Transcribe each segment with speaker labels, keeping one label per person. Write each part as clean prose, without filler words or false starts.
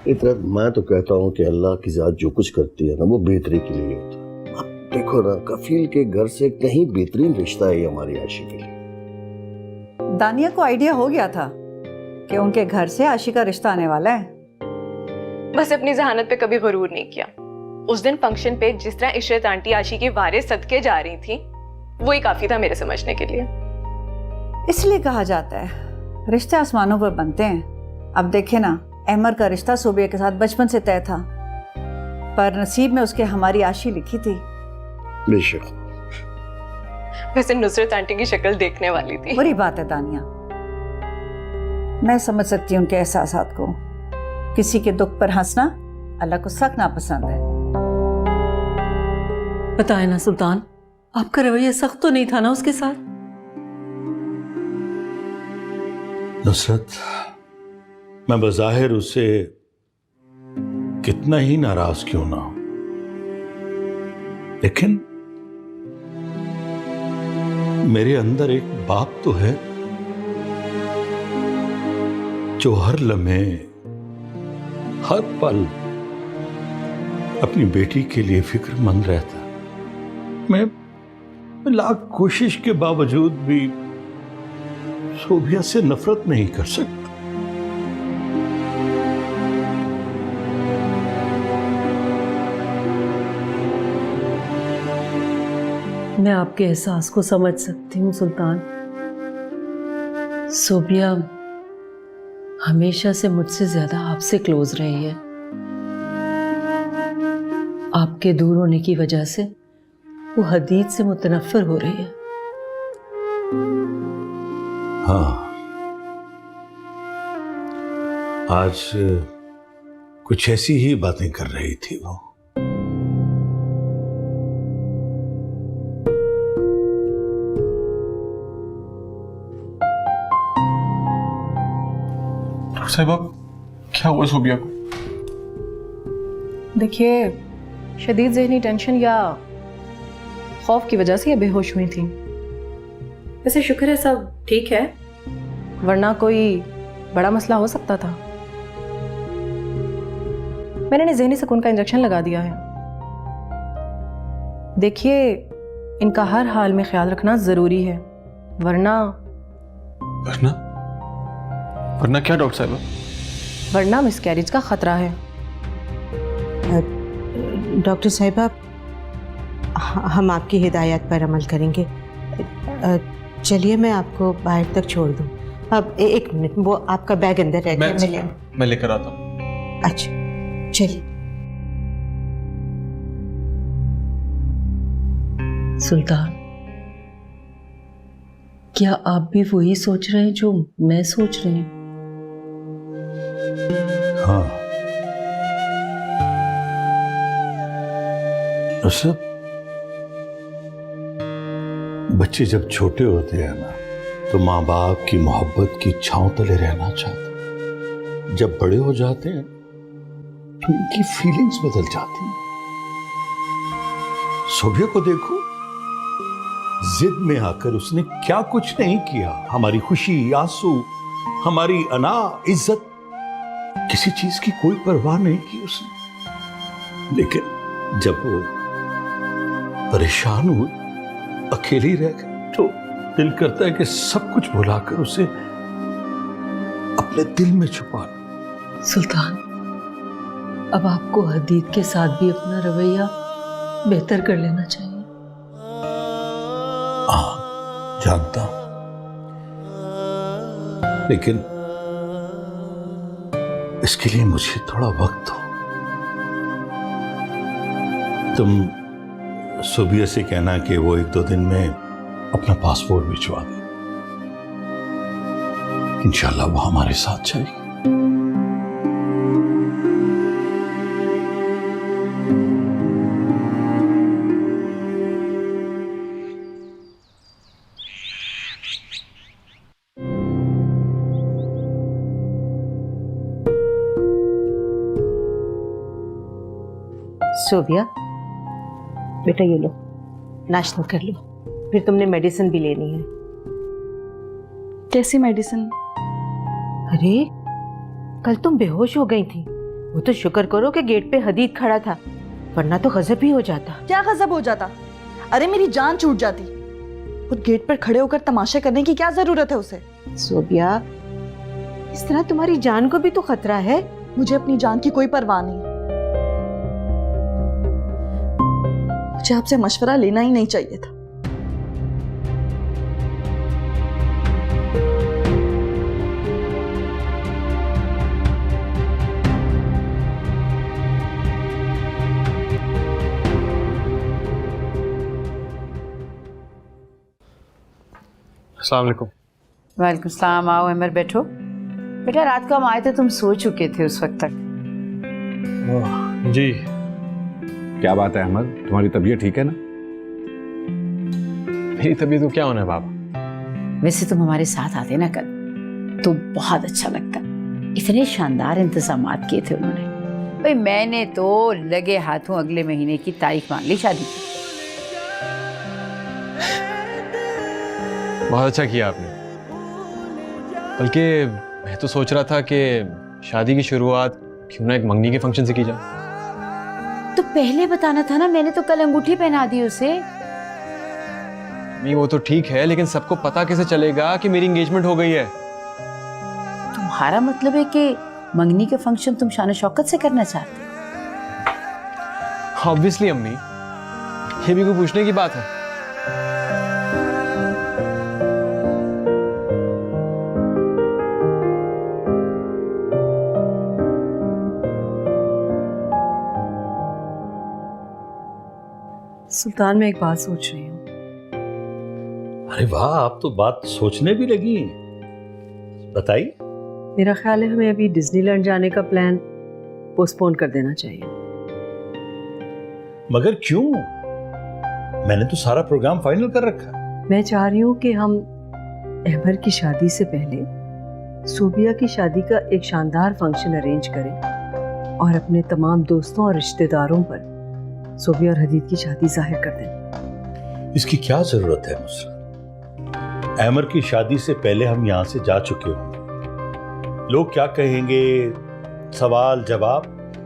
Speaker 1: इतना मैं तो कहता हूँ कि अल्लाह की जात जो कुछ करती है ना वो बेहतरी के लिए होता है। अब देखो ना, कफील के घर से कहीं बेहतरीन रिश्ता है ये हमारी आशी के लिए।
Speaker 2: दानिया को आइडिया हो गया था कि उनके घर से आशी का रिश्ता आने वाला है।
Speaker 3: बस अपनी जहानत पे कभी गरूर नहीं किया। उस दिन फंक्शन पे जिस तरह इशरत आंटी आशी की वारिस सदके जा रही थी, वही काफी था मेरे समझने के लिए।
Speaker 2: इसलिए कहा जाता है रिश्ते आसमानों पर बनते हैं। अब देखे ना, अहमर का रिश्ता सोबिया के साथ बचपन से तय था, पर नसीब में उसके हमारी आशी लिखी थी।
Speaker 1: बेशक।
Speaker 3: वैसे नुसरत आंटी की शक्ल देखने वाली थी।
Speaker 2: बुरी बात है दानिया, मैं समझ सकती हूँ उनके एहसासात को। किसी के दुख पर हंसना अल्लाह को सख्त नापसंद है।
Speaker 4: बताए ना सुल्तान, आपका रवैया सख्त तो नहीं था ना उसके साथ?
Speaker 5: नुसरत, मैं बज़ाहिर उससे कितना ही नाराज क्यों ना हूं, लेकिन मेरे अंदर एक बाप तो है जो हर लम्हे हर पल अपनी बेटी के लिए फिक्रमंद रहता। मैं लाख कोशिश के बावजूद भी सोबिया से नफरत नहीं कर सकता।
Speaker 4: मैं आपके एहसास को समझ सकती हूँ सुल्तान। सोबिया हमेशा से मुझसे ज्यादा आपसे क्लोज रही है। आपके दूर होने की वजह से वो हदीद से मुतनफ्फर हो रही है।
Speaker 5: हाँ, आज कुछ ऐसी ही बातें कर रही थी वो।
Speaker 6: साहिबा, क्या हुआ सोबिया को?
Speaker 3: देखिए, शदीद ज़हनी टेंशन या खौफ की वजह से ये बेहोश हुई थी। वैसे शुक्र है सब ठीक है, वरना कोई बड़ा मसला हो सकता था। मैंने इन्हें ज़हनी सुकून का इंजेक्शन लगा दिया है। देखिए, इनका हर हाल में ख्याल रखना ज़रूरी है, वरना
Speaker 6: वरना क्या डॉक्टर साहिबा?
Speaker 3: वरना मिसकैरेज का खतरा है।
Speaker 7: डॉक्टर साहिबा, हम आपकी हिदायत पर अमल करेंगे। चलिए, मैं आपको बाहर तक छोड़ दूँ। अब एक मिनट, वो आपका बैग अंदर रह गया,
Speaker 6: मैं लेकर आता हूँ।
Speaker 7: अच्छा, चलिए।
Speaker 4: सुल्तान, क्या आप भी वही सोच रहे हैं जो मैं सोच रही हूँ?
Speaker 5: हाँ, नुसरत, बच्चे जब छोटे होते हैं ना तो माँ बाप की मोहब्बत की छांव तले रहना चाहते। जब बड़े हो जाते हैं तो इनकी फीलिंग्स बदल जाती हैं। सोबिया को देखो, जिद में आकर उसने क्या कुछ नहीं किया। हमारी खुशी, आंसू, हमारी अना, इज्जत, किसी चीज की कोई परवाह नहीं की उसने। लेकिन जब वो परेशान हुई, अकेली रह गई, तो दिल करता है कि सब कुछ भुलाकर उसे अपने दिल में छुपा लो।
Speaker 4: सुल्तान, अब आपको हदीद के साथ भी अपना रवैया बेहतर कर लेना चाहिए।
Speaker 5: हाँ, जानता हूं, लेकिन इसके लिए मुझे थोड़ा वक्त हो। तुम सोबिया से कहना कि वो 1-2 दिन में अपना पासपोर्ट भिजवा दे। इंशाल्लाह वो हमारे साथ जाएगी।
Speaker 7: सोबिया, बेटा ये लो, नाश्ता कर लो, फिर तुमने मेडिसिन भी लेनी है।
Speaker 3: कैसी मेडिसिन?
Speaker 7: अरे, कल तुम बेहोश हो गई थी, वो तो शुक्र करो कि गेट पे हदीद खड़ा था, वरना तो गजब ही हो जाता।
Speaker 8: क्या गजब हो जाता? अरे मेरी जान छूट जाती। और गेट पर खड़े होकर तमाशे करने की क्या जरूरत है उसे?
Speaker 7: सोबिया, इस तरह तुम्हारी जान को भी तो खतरा है।
Speaker 8: मुझे अपनी जान की कोई परवाह नहीं है। मुझे आपसे मशवरा लेना ही नहीं चाहिए था।
Speaker 6: अस्सलाम वालेकुम।
Speaker 2: वालेकुम सलाम। आओ अमर, बैठो। बेटा रात को हम आए थे, तुम सो चुके थे उस वक्त तक।
Speaker 6: जी।
Speaker 9: क्या बात है अहमद, तुम्हारी तबीयत ठीक है ना?
Speaker 6: मेरी तबीयत को क्या होना है बाबा?
Speaker 2: वैसे तुम हमारे साथ आते ना कल तो बहुत अच्छा लगता। इतने शानदार इंतजामात किए थे उन्होंने। भाई मैंने तो लगे हाथों अगले महीने की तारीख मान ली शादी की।
Speaker 6: बहुत अच्छा किया आपने। बल्कि मैं तो सोच रहा था कि शादी की शुरुआत क्यों ना एक मंगनी के फंक्शन से की जाए।
Speaker 2: तो पहले बताना था ना, मैंने तो कल अंगूठी पहना दी उसे।
Speaker 6: नहीं वो तो ठीक है, लेकिन सबको पता कैसे चलेगा कि मेरी एंगेजमेंट हो गई है?
Speaker 2: तुम्हारा मतलब है कि मंगनी के फंक्शन तुम शान शौकत से करना चाहते?
Speaker 6: ऑब्वियसली अम्मी, ये भी कोई पूछने की बात है?
Speaker 4: सुल्तान, मैं एक बात सोच रही हूँ।
Speaker 5: अरे वाह, आप तो बात सोचने भी लगी। बताइए।
Speaker 4: मेरा ख्याल है हमें अभी डिज्नीलैंड जाने का प्लान पोस्टपोन कर देना चाहिए।
Speaker 5: मगर क्यों? मैंने तो सारा प्रोग्राम फाइनल कर रखा।
Speaker 4: मैं चाह रही हूँ कि हम अहमर की शादी से पहले सोबिया की शादी का एक शानदार फंक्शन अरेंज करें और अपने तमाम दोस्तों और रिश्तेदारों पर सोबिया और हदीद की शादी जाहिर कर दें।
Speaker 5: इसकी क्या जरूरत है नुसरत? अहमर की शादी से पहले हम यहाँ से जा चुके होंगे। लोग क्या कहेंगे, सवाल जवाब,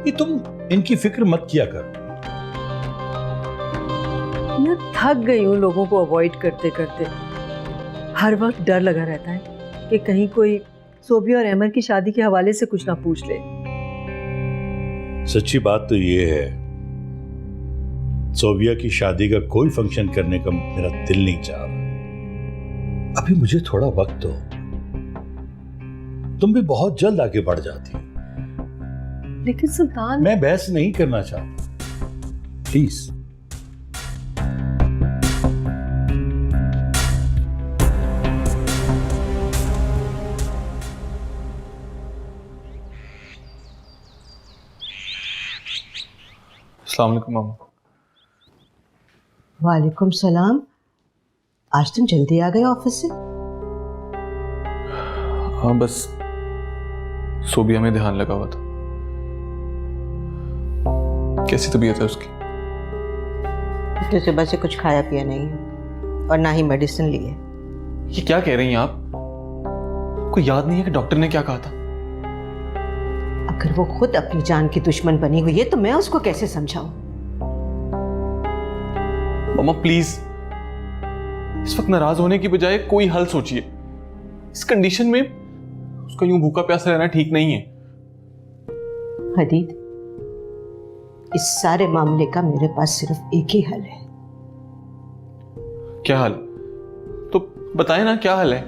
Speaker 5: ये तुम इनकी फिक्र मत किया करो।
Speaker 4: मैं थक गई हूँ लोगों को अवॉइड करते करते। हर वक्त डर लगा रहता है कि कहीं कोई सोबिया और अहमर की शादी के हवाले से कुछ ना पूछ ले।
Speaker 5: सच्ची बात तो ये है, सोबिया की शादी का कोई फंक्शन करने का मेरा दिल नहीं चाह रहा। अभी मुझे थोड़ा वक्त दो। तुम भी बहुत जल्द आगे बढ़ जाती।
Speaker 4: लेकिन सुल्तान,
Speaker 5: मैं बहस नहीं करना चाहता, प्लीज।
Speaker 6: अस्सलाम वालेकुम मामा।
Speaker 7: वालेकुम सलाम। आज तुम जल्दी आ गए ऑफिस से?
Speaker 6: हाँ, बस सोबिया में ध्यान लगा हुआ था। कैसी तबीयत है उसकी?
Speaker 7: तो सुबह से कुछ खाया पिया नहीं है और ना ही मेडिसिन ली है।
Speaker 6: ये क्या कह रही हैं आप? कोई याद नहीं है कि डॉक्टर ने क्या कहा था?
Speaker 7: अगर वो खुद अपनी जान की दुश्मन बनी हुई है तो मैं उसको कैसे समझाऊं?
Speaker 6: मामा प्लीज, इस वक्त नाराज होने की बजाय कोई हल सोचिए। इस कंडीशन में उसका यूं भूखा प्यासा रहना ठीक नहीं है।
Speaker 7: हदीद, इस सारे मामले का मेरे पास सिर्फ एक ही हल है।
Speaker 6: क्या हल? तो बताए ना, क्या हल है?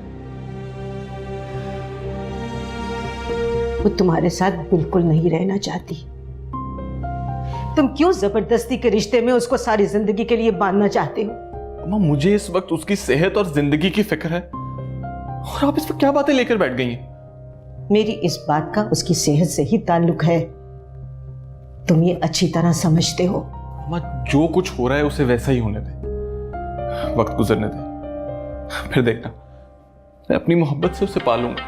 Speaker 7: वो तुम्हारे साथ बिल्कुल नहीं रहना चाहती। तुम क्यों जबरदस्ती के रिश्ते में उसको सारी जिंदगी के लिए बांधना चाहते हो?
Speaker 6: मामा मुझे इस वक्त उसकी सेहत और जिंदगी की फिक्र है, और आप इस वक्त क्या बातें लेकर बैठ गई हैं?
Speaker 7: मेरी इस बात का उसकी सेहत से ही ताल्लुक है, तुम ये अच्छी तरह समझते हो।
Speaker 6: मामा जो कुछ हो रहा है उसे वैसा ही होने दे, वक्त गुजरने दे, फिर देखना मैं अपनी मोहब्बत से उसे पालूंगा।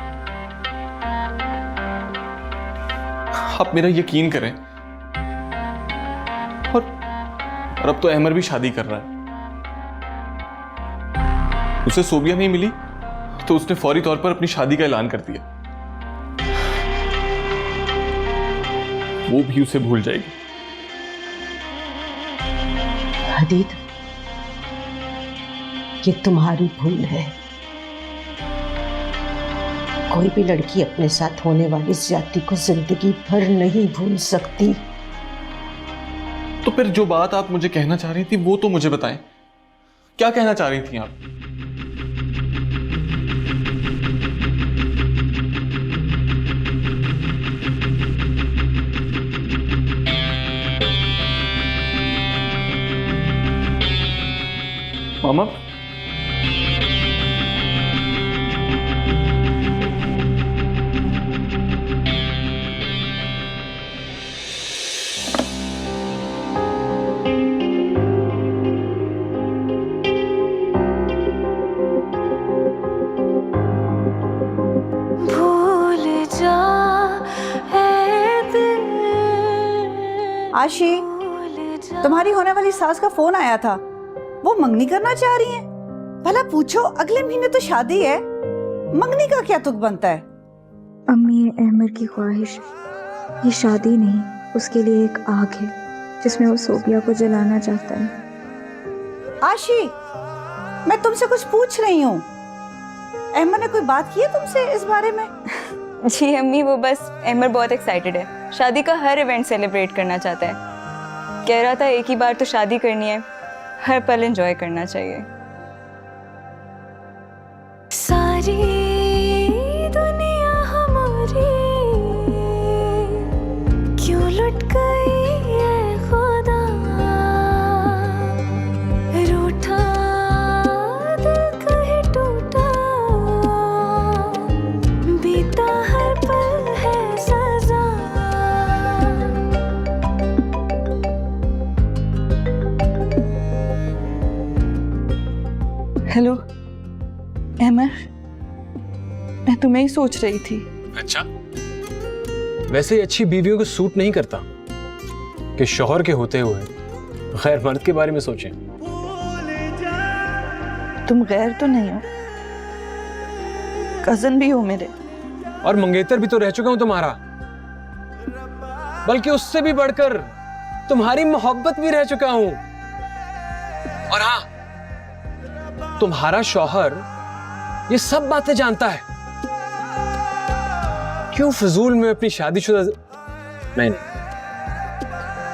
Speaker 6: आप मेरा यकीन करें। और अब तो अहमर भी शादी कर रहा है। उसे सोबिया नहीं मिली तो उसने फौरी तौर पर अपनी शादी का ऐलान कर दिया। वो भी उसे भूल जाएगी।
Speaker 7: हदीद, ये तुम्हारी भूल है। कोई भी लड़की अपने साथ होने वाली ज्यादती को जिंदगी भर नहीं भूल सकती।
Speaker 6: तो फिर जो बात आप मुझे कहना चाह रही थी वो तो मुझे बताएं। क्या कहना चाह रही थी आप? मामा,
Speaker 2: आशी, तुम्हारी होने वाली सास का फोन आया था। वो मंगनी करना चाह रही हैं। भला पूछो, अगले महीने तो शादी है, मंगनी का क्या तुक बनता है?
Speaker 10: अम्मी, अहमद की ख्वाहिश ये शादी नहीं, उसके लिए एक आग है जिसमें वो सोबिया को जलाना चाहता है।
Speaker 2: आशी, मैं तुमसे कुछ पूछ रही हूँ। अहमद ने कोई बात की है तुमसे इस बारे में?
Speaker 11: जी अम्मी, वो बस अहमद बहुत एक्साइटेड है, शादी का हर इवेंट सेलिब्रेट करना चाहता है। कह रहा था एक ही बार तो शादी करनी है, हर पल एंजॉय करना चाहिए।
Speaker 12: सारी दुनिया हमारी क्यों लुट गई है खुदा, रूठा दिल कहीं टूटा, बीता हर पल है सजा।
Speaker 8: हेलो अहमद, मैं तुम्हें ही सोच रही थी।
Speaker 13: अच्छा, वैसे अच्छी बीवियों को सूट नहीं करता कि शौहर के होते हुए गैर मर्द के बारे में सोचें।
Speaker 8: तुम गैर तो नहीं हो, कजन भी हो मेरे,
Speaker 13: और मंगेतर भी तो रह चुका हूं तुम्हारा, बल्कि उससे भी बढ़कर तुम्हारी मोहब्बत भी रह चुका हूं। और हाँ, तुम्हारा शौहर ये सब बातें जानता है। क्यों फजूल में अपनी शादीशुदा नहीं,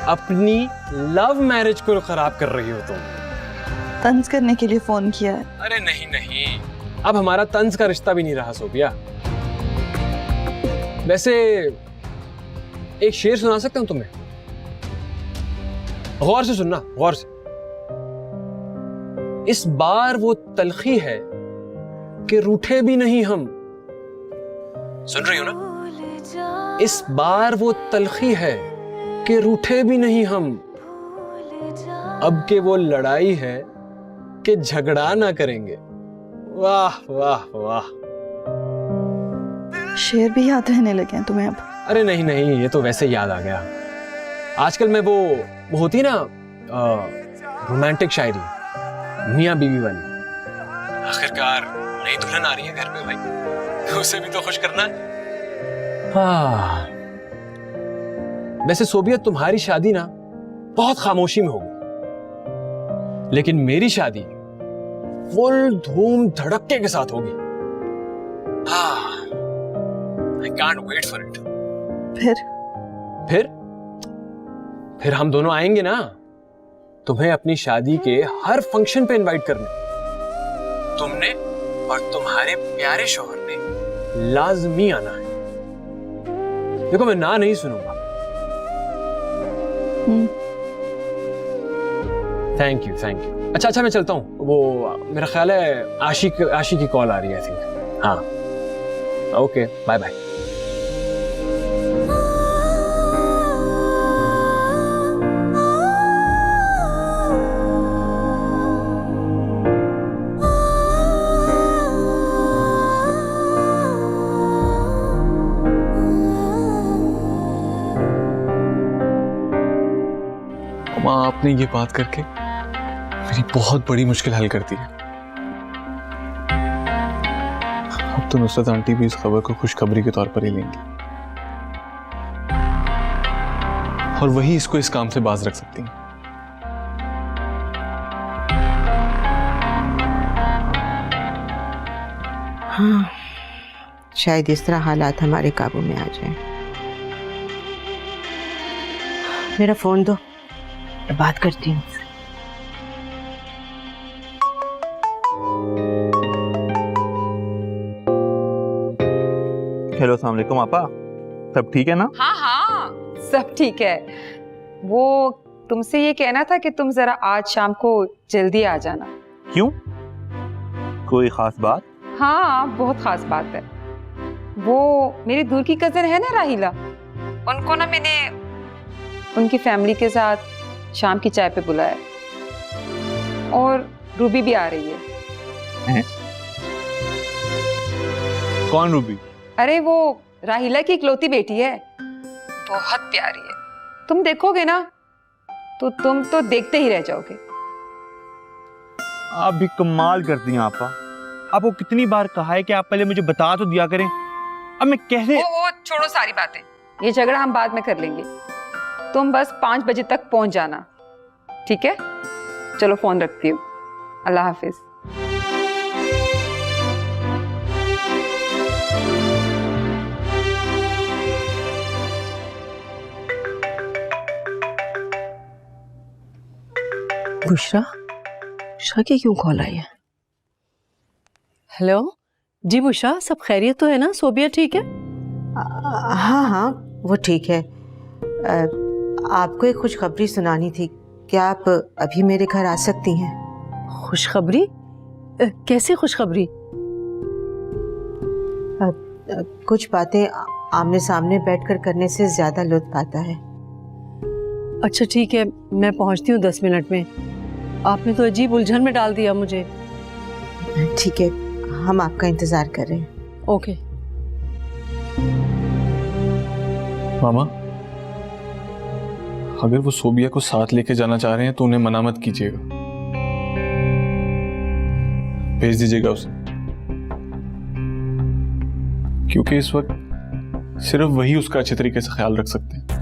Speaker 13: अपनी लव मैरिज को खराब कर रही हो तुम?
Speaker 8: तंज करने के लिए फोन किया है।
Speaker 13: अरे नहीं नहीं, अब हमारा तंज का रिश्ता भी नहीं रहा सोबिया। वैसे एक शेर सुना सकता हूं तुम्हें, गौर से सुनना, गौर से। इस बार वो तलखी है कि रूठे भी नहीं हम। सुन रही हो ना? इस बार वो तलखी है कि रूठे भी नहीं हम, अब के वो लड़ाई है कि झगड़ा ना करेंगे। वाह वाह वाह,
Speaker 8: शेर भी याद रहने लगे हैं तुम्हें अब?
Speaker 13: अरे नहीं नहीं, ये तो वैसे याद आ गया। आजकल मैं वो होती ना रोमांटिक शायरी, मियाँ बीवी वाली। आखिरकार नई दुल्हन आ रही है घर पे भाई, उसे भी तो खुश करना है। हाँ, वैसे सोबियत तुम्हारी शादी ना बहुत खामोशी में होगी, लेकिन मेरी शादी फुल धूम धड़क्के के साथ होगी। हाँ, I can't wait for it. फिर हम दोनों आएंगे ना, तुम्हें अपनी शादी के हर फंक्शन पे इनवाइट करने। तुमने और तुम्हारे प्यारे शौहर ने लाजमी आना है। देखो, मैं ना नहीं सुनूंगा। Thank you thank you. अच्छा, मैं चलता हूँ। वो मेरा ख्याल है आशी की कॉल आ रही है, आई थिंक। हाँ, ओके, बाय बाय।
Speaker 6: माँ, आपने ये बात करके मेरी बहुत बड़ी मुश्किल हल कर दी है। अब तो नुसरत आंटी भी इस खबर को खुशखबरी के तौर पर ही लेंगी। और वही इसको इस काम से बाज रख सकती हैं।
Speaker 7: हाँ, शायद इस तरह हालात हमारे काबू में आ जाए। मेरा फोन दो, मैं बात करती हूँ।
Speaker 14: हेलो, अस्सलाम वालेकुम आपा, सब ठीक है ना?
Speaker 15: हाँ हाँ सब ठीक है। वो तुमसे ये कहना था कि तुम जरा आज शाम को जल्दी आ जाना।
Speaker 14: क्यों, कोई खास बात?
Speaker 15: हाँ बहुत खास बात है। वो मेरी दूर की कजन है ना राहिला, उनको ना मैंने उनकी फैमिली के साथ शाम की चाय पे बुलाया और रूबी भी आ रही है।
Speaker 14: कौन रूबी?
Speaker 15: अरे वो राहिला की इकलौती बेटी है, बहुत प्यारी है। तुम देखोगे ना तो तुम तो देखते ही रह जाओगे।
Speaker 14: आप भी कमाल करती हैं आपा। आपको कितनी बार कहा है कि आप पहले मुझे बता तो दिया करें। अब मैं कैसे?
Speaker 15: ओ छोड़ो सारी बातें, ये झगड़ा हम बाद में कर लेंगे। तुम बस 5 बजे तक पहुंच जाना, ठीक है? चलो फोन रखती हूँ, अल्लाह हाफिज।
Speaker 4: बुशरा, बुशरा की क्यों कॉल आई है? हेलो जी बुशरा, सब खैरियत तो है ना? सोबिया ठीक है?
Speaker 7: हाँ हाँ वो ठीक है। आपको एक खुशखबरी सुनानी थी, क्या आप अभी मेरे घर आ सकती हैं?
Speaker 4: खुशखबरी? कैसी खुशखबरी?
Speaker 7: कुछ बातें आमने सामने बैठकर करने से ज्यादा लुत्फ आता है।
Speaker 4: अच्छा ठीक है, मैं पहुंचती हूँ 10 मिनट में। आपने तो अजीब उलझन में डाल दिया मुझे।
Speaker 7: ठीक है, हम आपका इंतजार कर रहे हैं।
Speaker 4: ओके।
Speaker 6: मामा, अगर वो सोबिया को साथ लेके जाना चाह रहे हैं तो उन्हें मना मत कीजिएगा, भेज दीजिएगा उसे, क्योंकि इस वक्त सिर्फ वही उसका अच्छे तरीके से ख्याल रख सकते हैं।